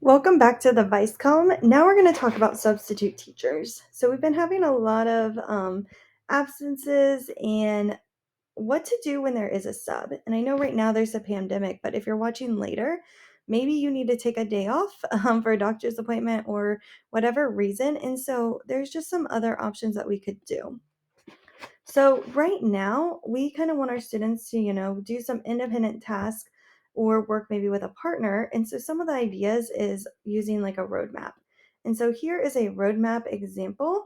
Welcome back to the Vicecom. Now we're going to talk about substitute teachers. So we've been having a lot of absences and what to do when there is a sub. And I know right now there's a pandemic, but if you're watching later, maybe you need to take a day off for a doctor's appointment or whatever reason. And so there's just some other options that we could do. So right now, we kind of want our students to, do some independent tasks or work maybe with a partner. And so some of the ideas is using like a roadmap. And so here is a roadmap example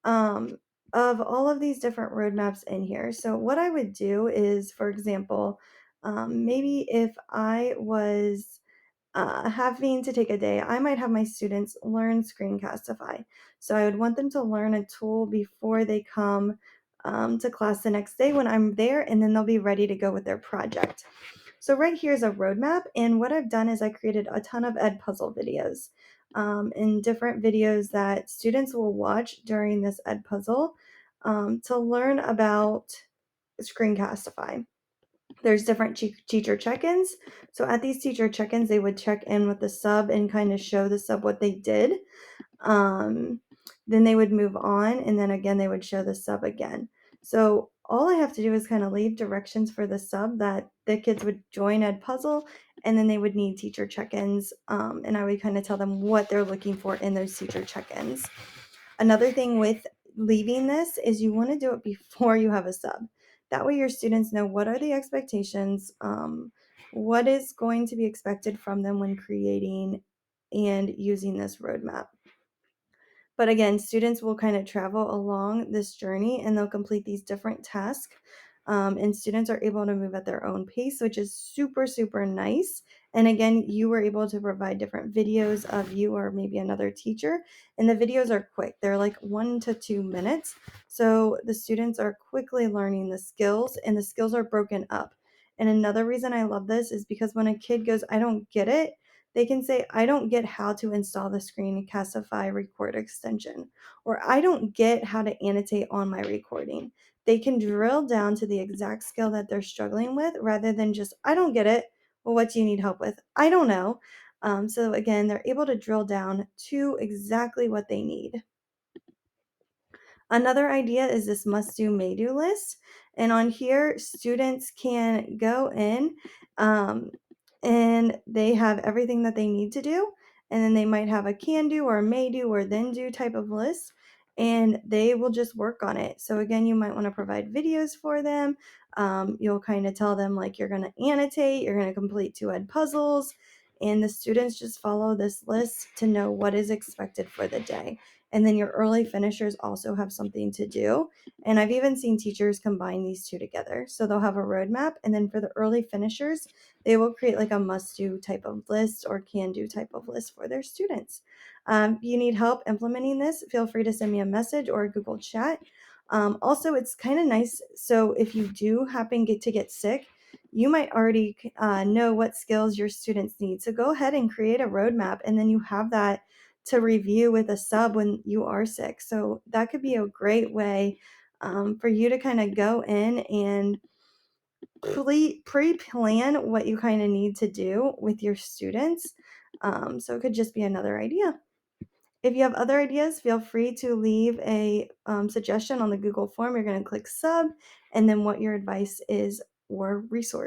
um, of all of these different roadmaps in here. So what I would do is, for example, maybe if I was having to take a day, I might have my students learn Screencastify. So I would want them to learn a tool before they come to class the next day when I'm there, and then they'll be ready to go with their project. So right here is a roadmap, and what I've done is I created a ton of Edpuzzle videos and different videos that students will watch during this Edpuzzle to learn about Screencastify. There's different teacher check-ins. So at these teacher check-ins, they would check in with the sub and kind of show the sub what they did. Um, then they would move on, and then again, they would show the sub again. So all I have to do is kind of leave directions for the sub that the kids would join Edpuzzle, and then they would need teacher check-ins, and I would kind of tell them what they're looking for in those teacher check-ins. Another thing with leaving this is you want to do it before you have a sub. That way your students know what are the expectations, what is going to be expected from them when creating and using this roadmap. But again, students will kind of travel along this journey and they'll complete these different tasks. And students are able to move at their own pace, which is super, super nice. And again, you were able to provide different videos of you or maybe another teacher. And the videos are quick, they're like 1 to 2 minutes. So the students are quickly learning the skills, and the skills are broken up. And another reason I love this is because when a kid goes, I don't get it, they can say, I don't get how to install the Screencastify record extension, or I don't get how to annotate on my recording. They can drill down to the exact skill that they're struggling with rather than just, I don't get it. Well, what do you need help with? I don't know. So again, they're able to drill down to exactly what they need. Another idea is this must do may do list. And on here, students can go in um, and they have everything that they need to do. And then they might have a can do or a may do or then do type of list. And they will just work on it. So, again, you might want to provide videos for them. You'll kind of tell them, like, you're going to annotate, you're going to complete 2 Edpuzzles. And the students just follow this list to know what is expected for the day. And then your early finishers also have something to do. And I've even seen teachers combine these two together. So they'll have a roadmap, and then for the early finishers, they will create like a must do type of list or can do type of list for their students. You need help implementing this, feel free to send me a message or a Google chat. Also, it's kind of nice. So if you do happen to get sick, you might already know what skills your students need. So go ahead and create a roadmap, and then you have that to review with a sub when you are sick. So that could be a great way for you to kind of go in and pre-plan what you kind of need to do with your students. So it could just be another idea. If you have other ideas, feel free to leave a suggestion on the Google form. You're going to click sub, and then what your advice is or resource.